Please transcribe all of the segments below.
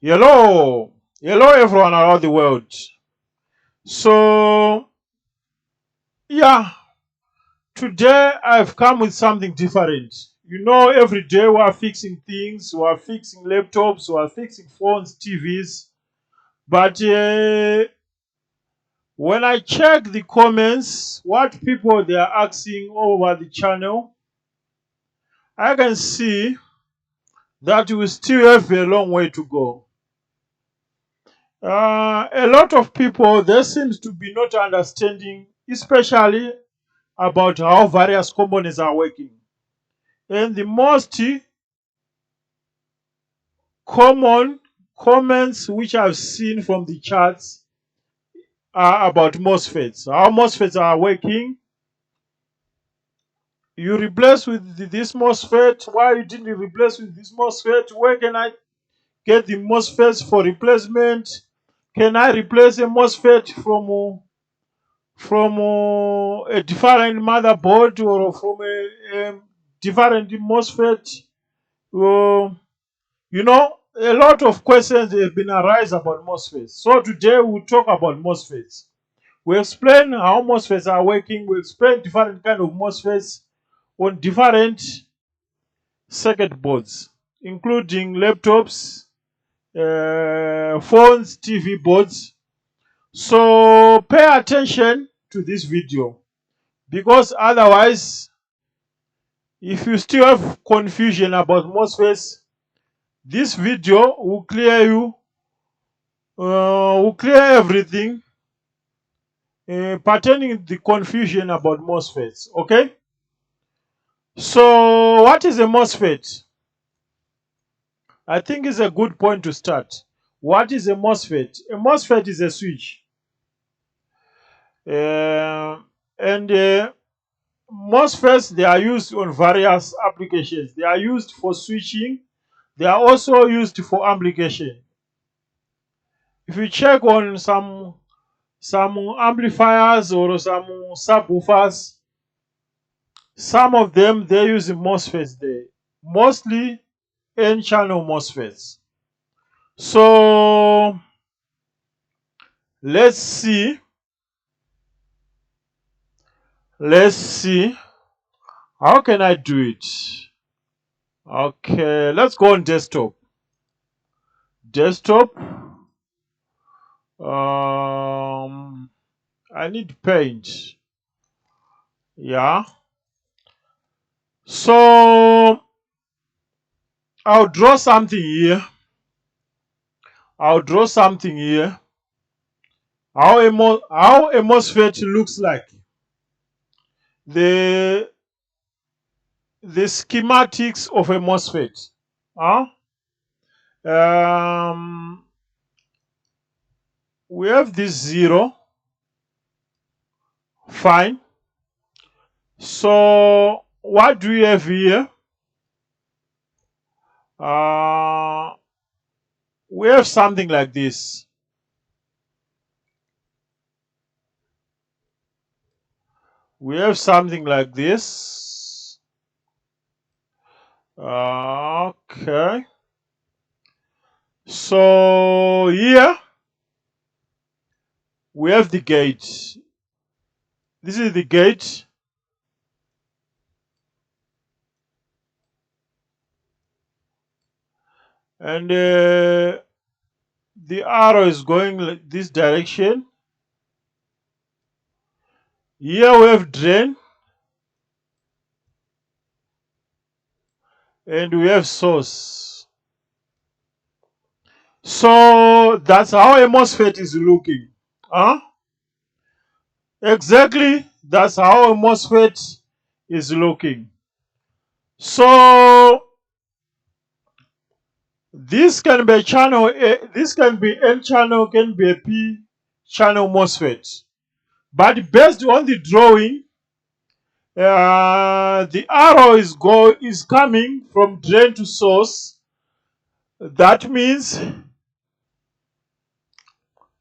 Hello everyone around the world. So, yeah, today I've come with something different. Every day we are fixing things, we are fixing laptops, we are fixing phones, TVs. But when I check the comments, what people they are asking over the channel, I can see that we still have a long way to go. A lot of people, there seems to be not understanding, especially about how various components are working. And the most common comments which I've seen from the charts are about MOSFETs. How MOSFETs are working. You replace with this MOSFET. Why you didn't replace with this MOSFET? Where can I get the MOSFETs for replacement? Can I replace a MOSFET from a different motherboard or from a different MOSFET? A lot of questions have been arise about MOSFETs. So today we'll talk about MOSFETs. We explain how MOSFETs are working. We explain different kind of MOSFETs on different circuit boards, including laptops, phones, TV boards. So pay attention to this video, because otherwise, if you still have confusion about MOSFETs, this video will clear everything pertaining the confusion about MOSFETs. Okay? So, what is a MOSFET? I think it's a good point to start. What is a MOSFET? A MOSFET is a switch. And MOSFETs, they are used on various applications. They are used for switching. They are also used for amplification. If you check on some amplifiers or some subwoofers, some of them they use MOSFETs there, mostly N-channel MOSFETs. So let's see how can I do it. Okay, let's go on desktop. I need paint. Yeah, so I'll draw something here. How a MOSFET looks like. The schematics of a MOSFET. We have this 0. Fine. So what do we have here? We have something like this. Okay. So here we have the gate. This is the gate. And the arrow is going this direction. Here we have drain. And we have source. So that's how a MOSFET is looking. Exactly, that's how a MOSFET is looking. So this can be a channel, this can be N channel, can be a P channel MOSFET. But based on the drawing, the arrow is coming from drain to source. That means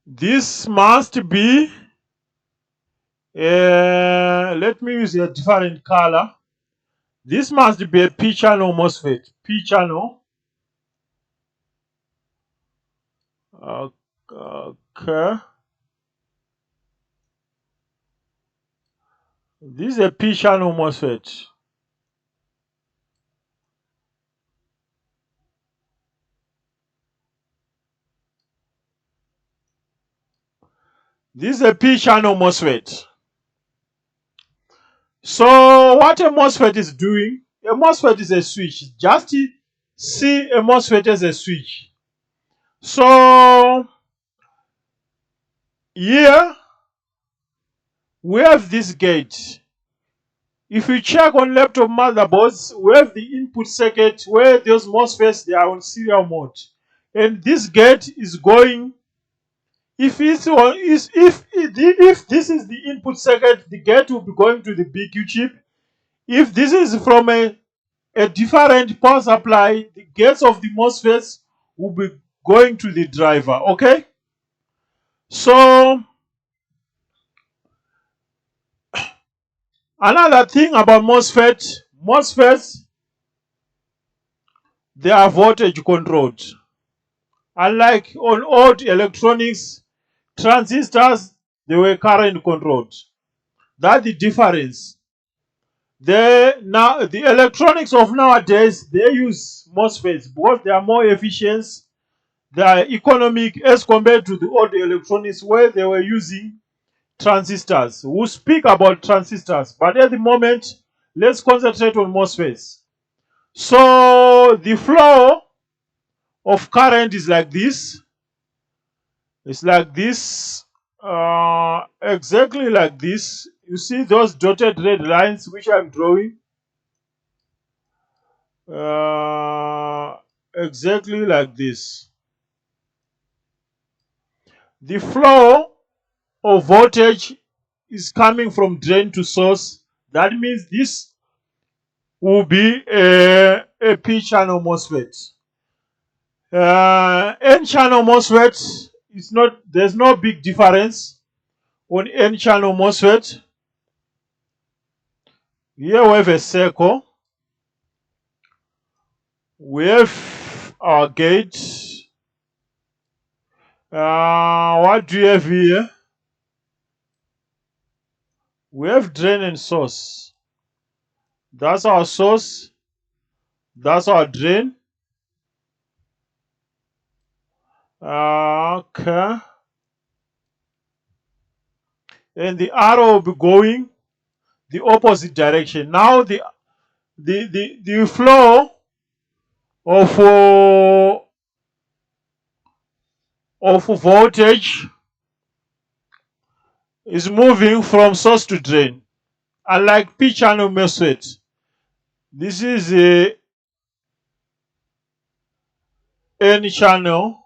this must be, let me use a different color. This must be a P channel MOSFET. P channel. Okay. This is a P channel MOSFET. This is a P channel MOSFET. So what a MOSFET is doing, a MOSFET is a switch. Just see a MOSFET as a switch. So here we have this gate. If you check on laptop motherboards, we have the input circuit where those MOSFETs, they are on serial mode. And this gate is going, if this is the input circuit, the gate will be going to the BQ chip. If this is from a different power supply, the gates of the MOSFETs will be going to the driver. Okay? So another thing about MOSFETs, they are voltage controlled. Unlike on old electronics, transistors, they were current controlled. That's the difference. The electronics of nowadays, they use MOSFETs because they are more efficient, they are economic as compared to the old electronics where they were using transistors. We'll speak about transistors, but at the moment, let's concentrate on MOSFETs. So the flow of current is like this. It's like this, exactly like this. You see those dotted red lines which I'm drawing? Exactly like this. The flow of voltage is coming from drain to source. That means this will be a P channel MOSFET. N channel MOSFET is not, there's no big difference on N channel MOSFET. Here we have a circle. We have our gate. What do you have here? We have drain and source. That's our source. That's our drain. Okay. And the arrow will be going the opposite direction. Now the flow of voltage is moving from source to drain. Unlike P channel MOSFET, this is a N channel.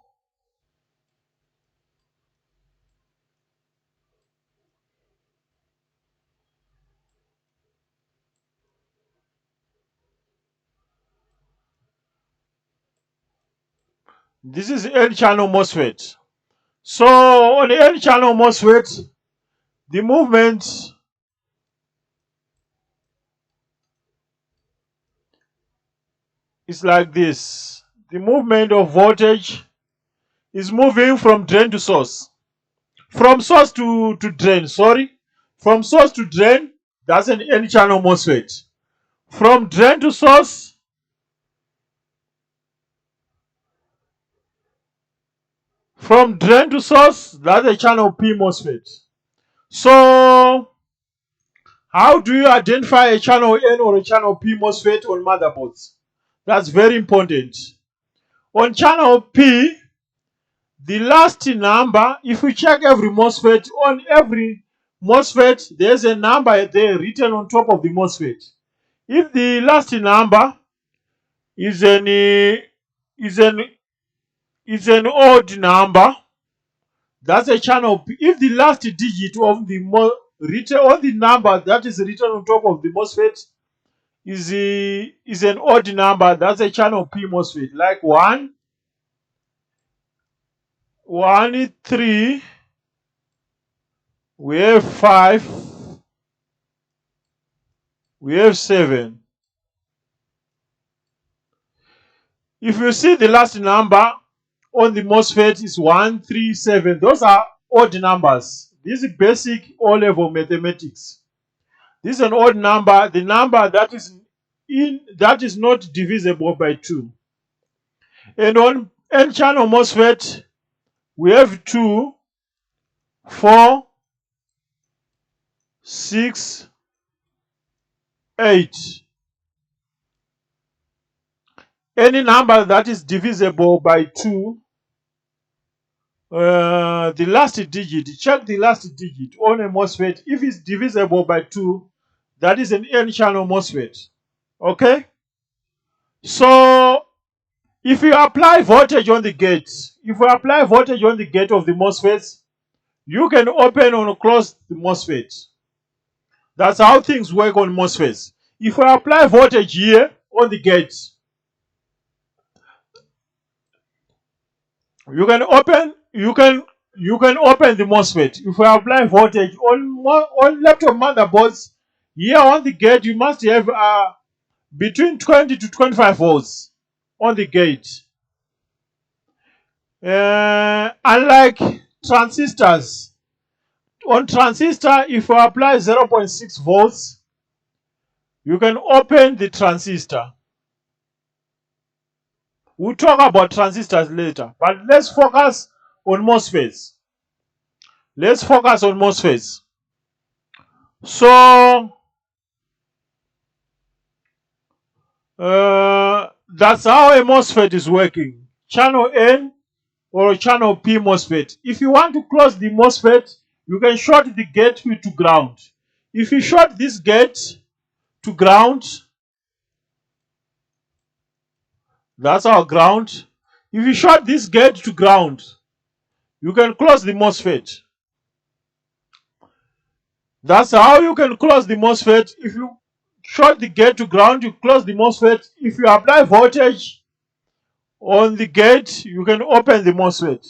This is N channel MOSFET. So on the N channel MOSFET, the movement is like this. The movement of voltage is moving from drain to source. From source to drain, sorry. From source to drain, that's an N channel MOSFET. From drain to source, that's a channel P MOSFET. So how do you identify a channel N or a channel P MOSFET on motherboards? That's very important. On channel P, the last number, if we check every MOSFET, on every MOSFET, there's a number there written on top of the MOSFET. If the last number is an odd number, that's a channel P. If the last digit of the number that is written on top of the MOSFET is an odd number, that's a channel P MOSFET. Like 1, 3, we have 5, we have 7. If you see the last number on the MOSFET is 1, 3, 7. Those are odd numbers. This is basic O-level mathematics. This is an odd number, the number that is not divisible by 2. And on N-channel MOSFET, we have 2, 4, 6, 8. Any number that is divisible by 2, the last digit, check the last digit on a MOSFET. If it's divisible by 2, that is an N-channel MOSFET. Okay? So, if you apply voltage on the gate, of the MOSFET, you can open or close the MOSFET. That's how things work on MOSFETs. If we apply voltage here on the gate, you can open the MOSFET. If we apply voltage on laptop motherboards, here on the gate you must have between 20 to 25 volts on the gate. Unlike transistors, on transistor, if you apply 0.6 volts, you can open the transistor. We'll talk about transistors later, but let's focus on MOSFETs. So, that's how a MOSFET is working. Channel N or channel P MOSFET. If you want to close the MOSFET, you can short the gate to ground. If you short this gate to ground, that's our ground. If you short this gate to ground, you can close the MOSFET. That's how you can close the MOSFET. If you short the gate to ground, you close the MOSFET. If you apply voltage on the gate, you can open the MOSFET.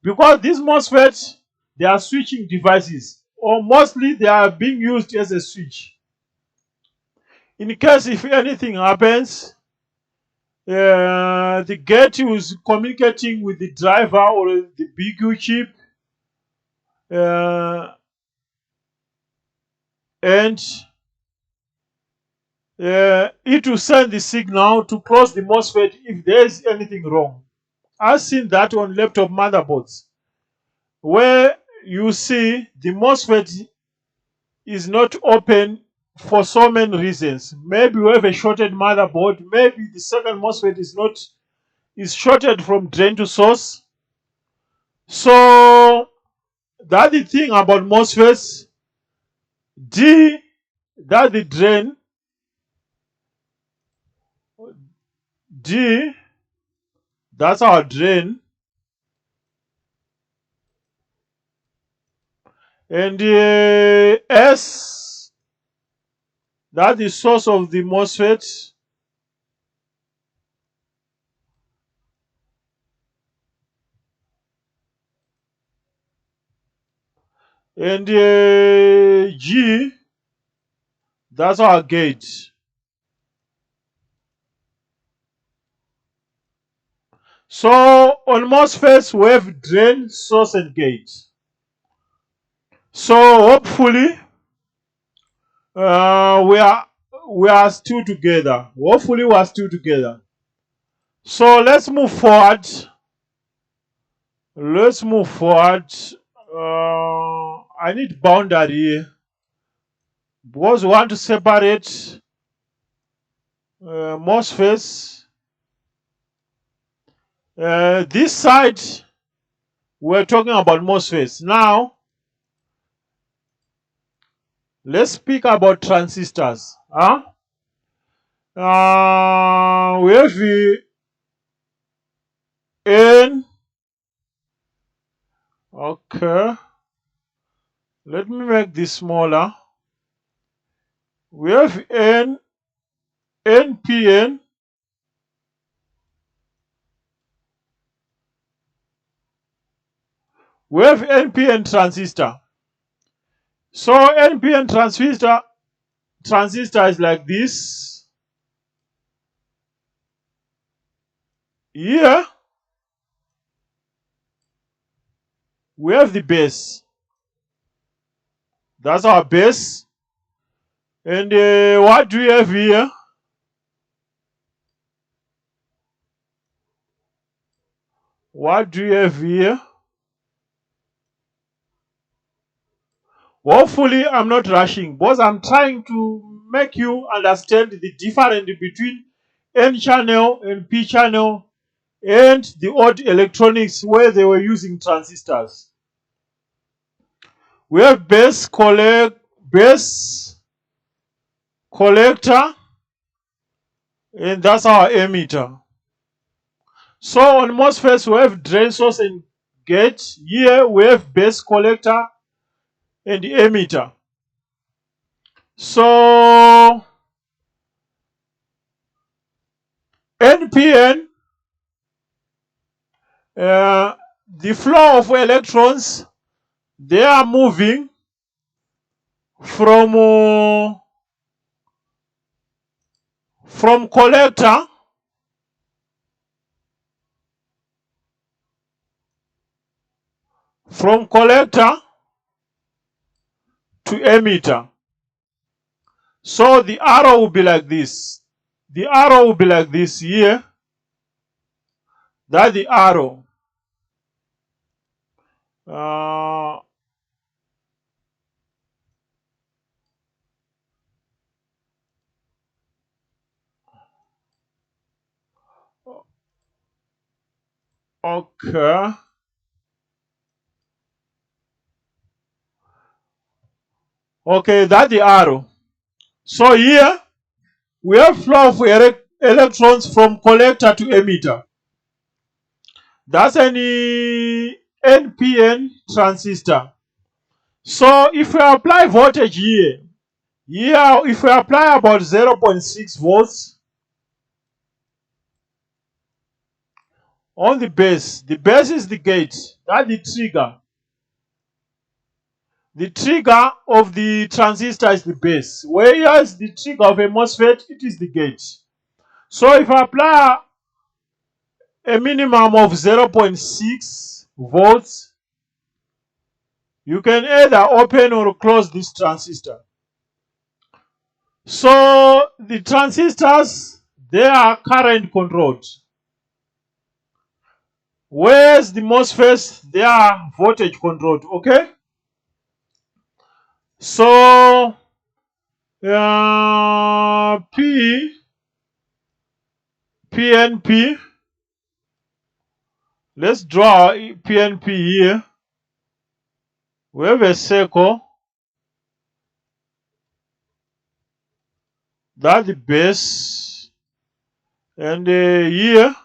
Because these MOSFETs, they are switching devices, or mostly they are being used as a switch. In case if anything happens, the gate is communicating with the driver or the BQ chip, and it will send the signal to close the MOSFET if there is anything wrong. I've seen that on laptop motherboards, where you see the MOSFET is not open for so many reasons. Maybe we have a shorted motherboard. Maybe the second MOSFET is shorted from drain to source. So that's the thing about MOSFETs. D, that's the drain. D, that's our drain. And S, that's the source of the MOSFET. And G, that's our gate. So on MOSFETs, we have drain, source, and gate. So hopefully, we are still together. Hopefully, we are still together. So let's move forward. I need boundary here, because we want to separate MOSFETs. This side, we're talking about MOSFETs. Now, let's speak about transistors. We have the N. Okay. Let me make this smaller. We have N, NPN. We have NPN transistor. So NPN transistor is like this. Here We have the base. That's our base. And what do we have here? What do we have here? Hopefully, I'm not rushing because I'm trying to make you understand the difference between N channel and P channel and the old electronics where they were using transistors. We have base collector, and that's our emitter. So on MOSFETs, we have drain source and gate. Here we have base collector and the emitter. So NPN, the flow of electrons, they are moving from collector to emitter. So the arrow will be like this. The arrow will be like this here. That's the arrow. Okay. Okay, that's the arrow. So here we have flow of electrons from collector to emitter. That's an NPN transistor. So if we apply voltage here, if we apply about 0.6 volts on the base is the gate, that's the trigger. The trigger of the transistor is the base, whereas the trigger of a MOSFET, it is the gate. So if I apply a minimum of 0.6 volts, you can either open or close this transistor. So the transistors, they are current controlled, whereas the MOSFETs, they are voltage controlled. Okay? So PNP, let's draw PNP here. We have a circle. That's the base. And here,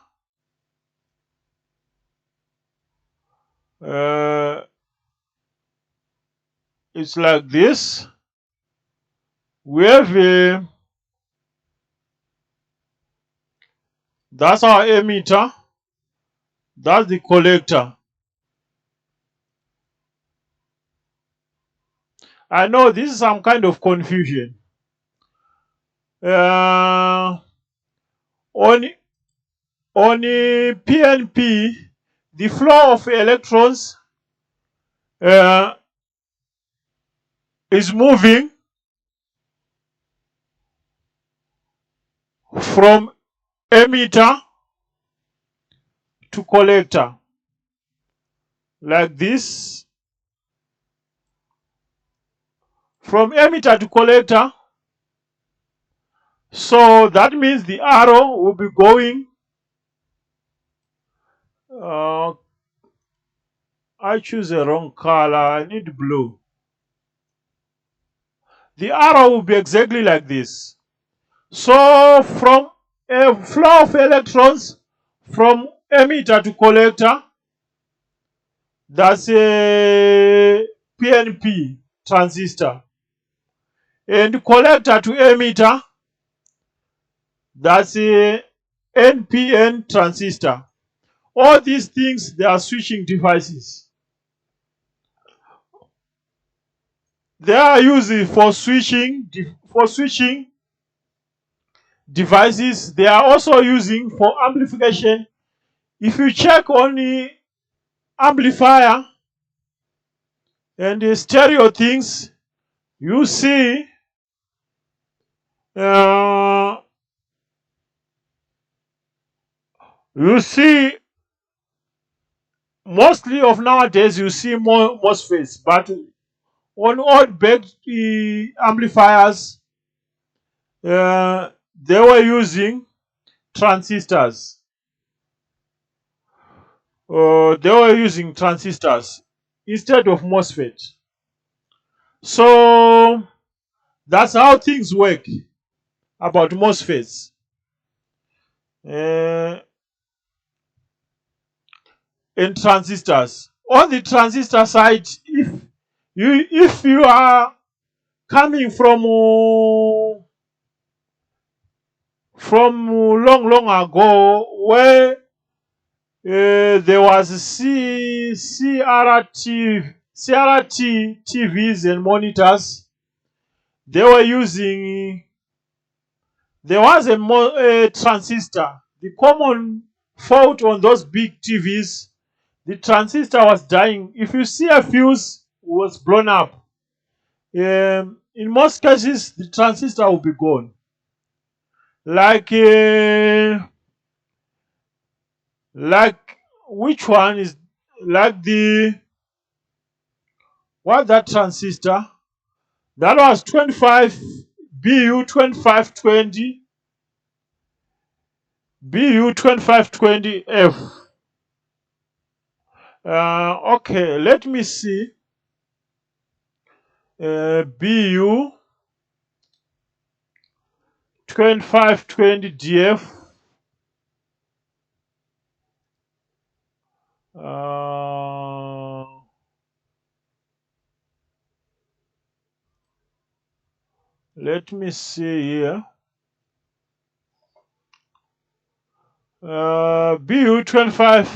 it's like this. We have that's our emitter. That's the collector. I know this is some kind of confusion. On PNP, the flow of electrons is moving from emitter to collector, like this. From emitter to collector. So that means the arrow will be going. I choose a wrong color. I need blue. The arrow will be exactly like this. So from a flow of electrons from emitter to collector, that's a PNP transistor. And collector to emitter, that's a NPN transistor. All these things, they are switching devices. They are used for switching devices. They are also using for amplification. If you check on the amplifier, And the stereo things, you see mostly of nowadays you see more MOSFETs, but on old baked amplifiers, they were using transistors. Instead of MOSFET. So that's how things work about MOSFETs. And transistors. On the transistor side, if you are coming from long ago, where there was CRT TVs and monitors, there was a transistor. The common fault on those big TVs, the transistor was dying. If you see a fuse was blown up, in most cases the transistor will be gone. Like which one is like that transistor? That was 25 BU 2520 BU 2520F. Okay, let me see. BU 2520DF. Let me see here. BU 25.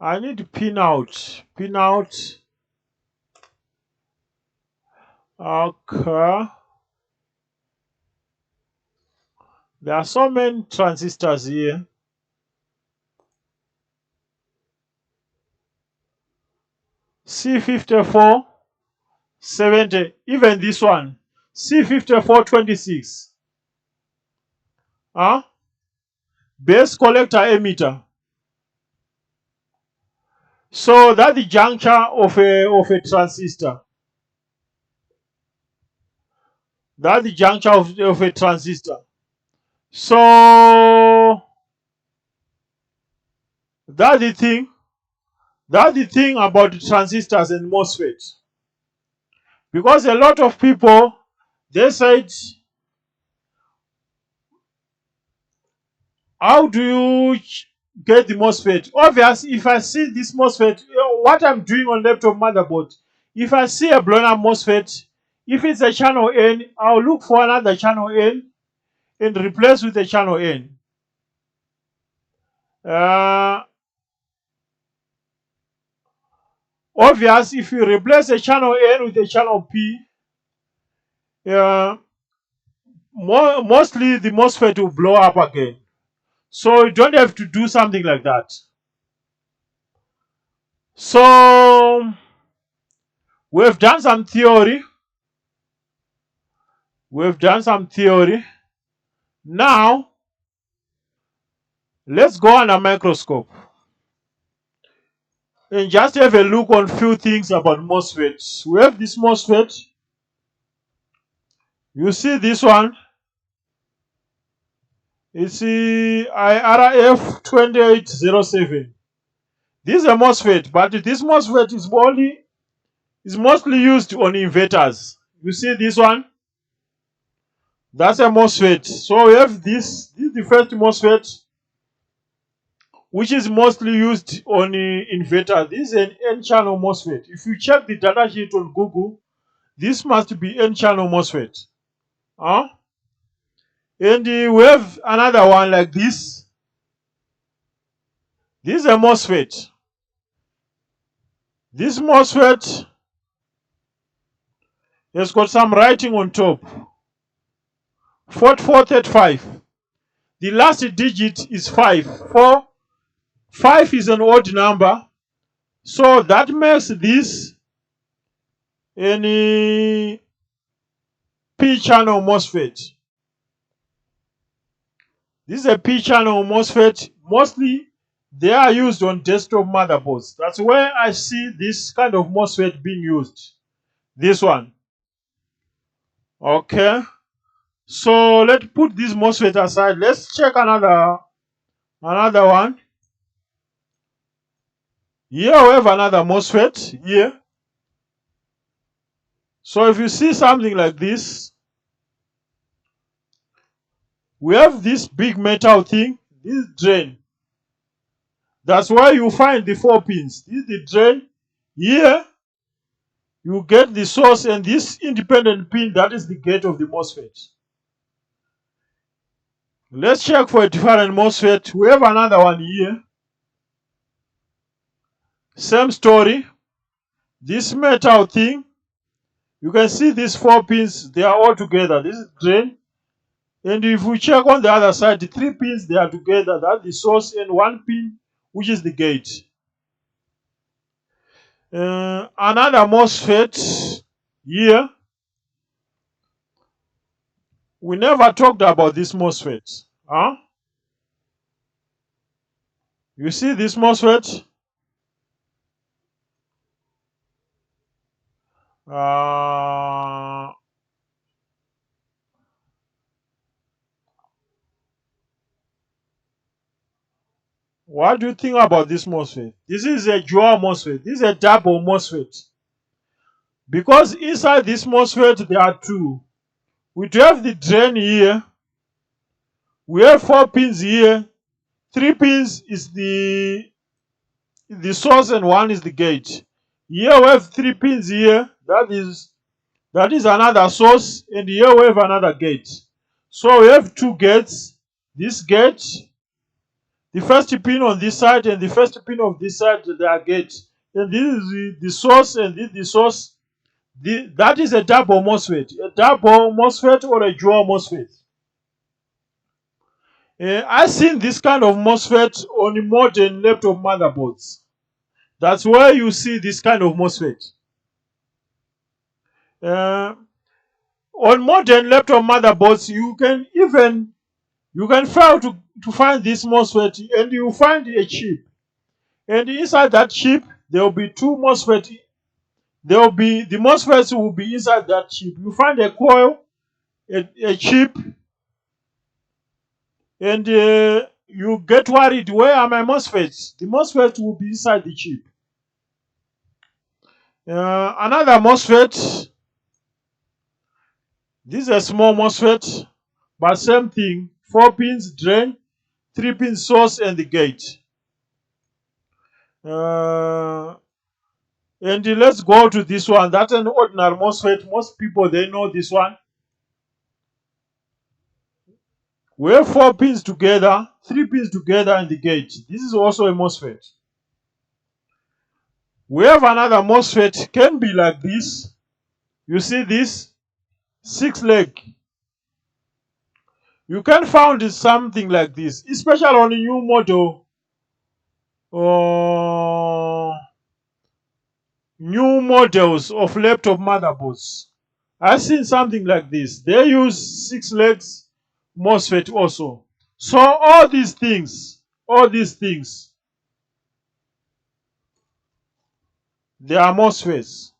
I need to pin out. Okay. There are so many transistors here. C54 70. Even this one. C5426. Base collector emitter. So that's the juncture of a transistor. That's the juncture of a transistor. So that's the thing. That's the thing about the transistors and MOSFET. Because a lot of people, they said, how do you get the MOSFET? Obviously, if I see this MOSFET, what I'm doing on laptop motherboard, if I see a blown up MOSFET, if it's a channel N, I'll look for another channel N and replace with a channel N. Obviously, if you replace a channel N with a channel P, mostly the MOSFET will blow up again. So you don't have to do something like that. So we've done some theory. Now let's go on a microscope and just have a look on few things about MOSFETs. We have this MOSFET. You see this one. It's the IRF 2807. This is a MOSFET, but this MOSFET is mostly used on inverters. You see this one? That's a MOSFET. So we have this. This is the first MOSFET, which is mostly used on inverter. This is an N-channel MOSFET. If you check the datasheet on Google, this must be N-channel MOSFET. And we have another one like this. This is a MOSFET. This MOSFET has got some writing on top. 4435. The last digit is 5. 5 is an odd number. So that makes this any P-channel MOSFET. This is a P-channel MOSFET. Mostly they are used on desktop motherboards. That's where I see this kind of MOSFET being used. This one. Okay. So let's put this MOSFET aside. Let's check another one. Here we have another MOSFET here. So if you see something like this, we have this big metal thing. This is drain. That's why you find the 4 pins. This is the drain. Here you get the source, and this independent pin, that is the gate of the MOSFET. Let's check for a different MOSFET. We have another one here. Same story. This metal thing, you can see these 4 pins, they are all together. This is drain. And if we check on the other side, the 3 pins, they are together. That's the source, and 1 pin, which is the gate. Another MOSFET here. We never talked about this MOSFET. Huh? You see this MOSFET? What do you think about this MOSFET? This is a dual MOSFET. This is a double MOSFET. Because inside this MOSFET, there are 2. We have the drain here. We have 4 pins here. 3 pins is the source, and 1 is the gate. Here we have 3 pins here. That is another source, and here we have another gate. So we have 2 gates. This gate, the first pin on this side and the first pin on this side, they are gates. And this is the source, and this is the source. That is a double MOSFET. A double MOSFET or a dual MOSFET. I've seen this kind of MOSFET on modern laptop motherboards. That's where you see this kind of MOSFET. On modern laptop motherboards, you can fail to find this MOSFET, and you find a chip. And inside that chip, there will be 2 MOSFET. The MOSFETs will be inside that chip. You find a coil, a chip, and you get worried, where are my MOSFETs? The MOSFET will be inside the chip. Another MOSFET. This is a small MOSFET, but same thing. 4 pins drain, 3 pins source, and the gate. And let's go to this one. That's an ordinary MOSFET. Most people, they know this one. We have 4 pins together, 3 pins together, and the gate. This is also a MOSFET. We have another MOSFET, can be like this. You see this? 6 leg. You can find something like this, especially on a new model. New models of laptop motherboards. I've seen something like this. They use 6 legs MOSFET also. So all these things, they are MOSFETs.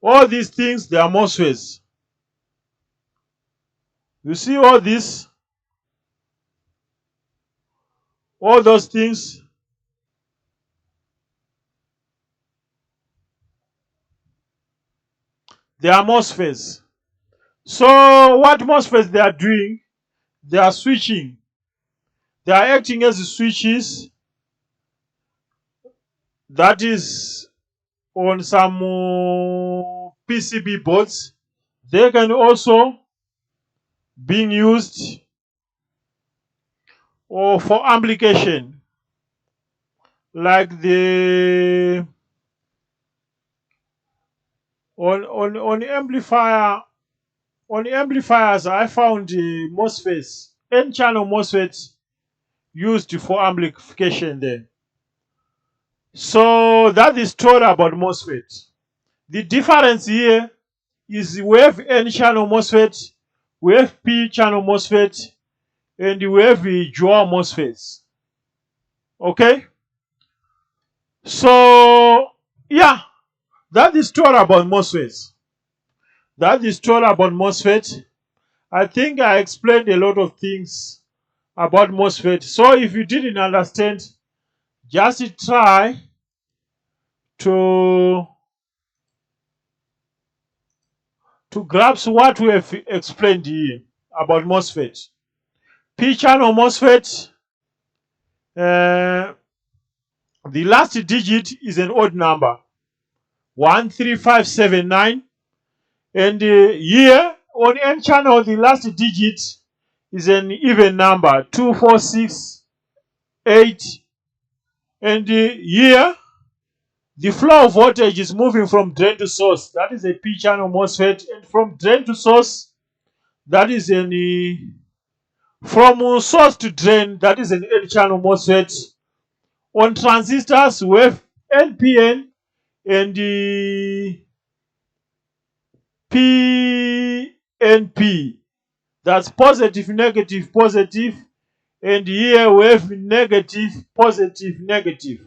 All these things, they are MOSFETs. You see all this? All those things, they are MOSFETs. So what MOSFETs they are doing? They are switching. They are acting as switches. That is on some PCB boards. They can also be used for amplification, like the on amplifiers. I found MOSFETs N-channel MOSFET used for amplification there. So that is story about MOSFET. The difference here is we have N-channel MOSFET, we have P-channel MOSFET, and we have dual MOSFETs. Okay? So, yeah, that is story about MOSFETs. That is story about MOSFET. I think I explained a lot of things about MOSFET. So if you didn't understand, just try to grasp what we have explained here about MOSFET. P-channel MOSFET, the last digit is an odd number, 13579, and here on N-channel the last digit is an even number, 2468, and here the flow of voltage is moving from drain to source. That is a P-channel MOSFET, and from drain to source, that is from source to drain, that is an N-channel MOSFET. On transistors, we have NPN and PNP. That's positive, negative, positive. And here we have negative, positive, negative.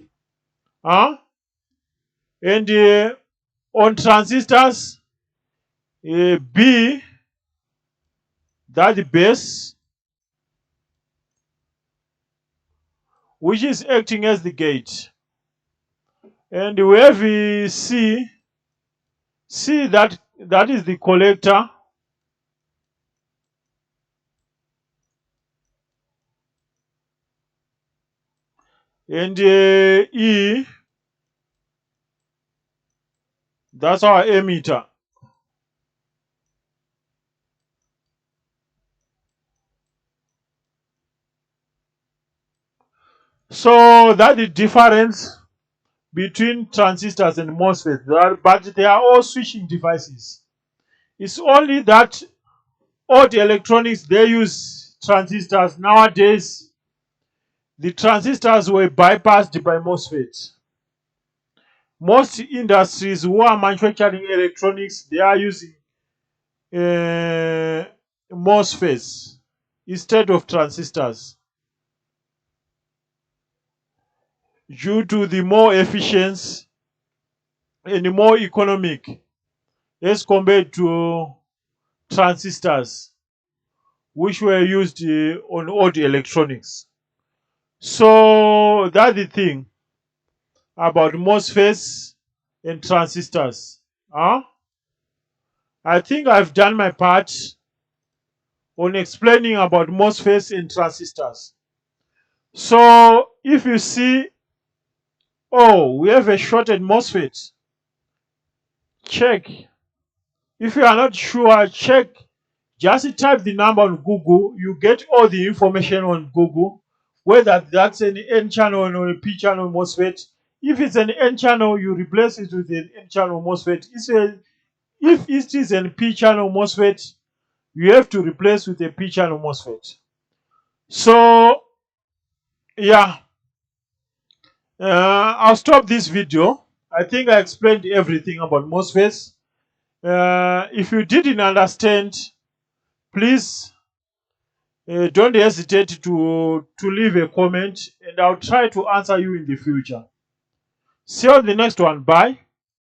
And on transistors, B, that's the base, which is acting as the gate. And we have C, that is the collector. And E, that's our emitter. So that's the difference between transistors and MOSFETs, but they are all switching devices. It's only that all the electronics, they use transistors. Nowadays, the transistors were bypassed by MOSFETs. Most industries who are manufacturing electronics, they are using MOSFETs instead of transistors, due to the more efficient and more economic as compared to transistors, which were used on all the electronics. So that's the thing about MOSFETs and transistors. I think I've done my part on explaining about MOSFETs and transistors. So if you see, oh, we have a shorted MOSFET, check. If you are not sure, check. Just type the number on Google. You get all the information on Google, whether that's an N-channel or a P-channel MOSFET. If it's an N-channel, you replace it with an N-channel MOSFET. If it is a P-channel MOSFET, you have to replace with a P-channel MOSFET. So, yeah, I'll stop this video. I think I explained everything about MOSFETs. If you didn't understand, please don't hesitate to leave a comment, and I'll try to answer you in the future. See you on the next one. Bye.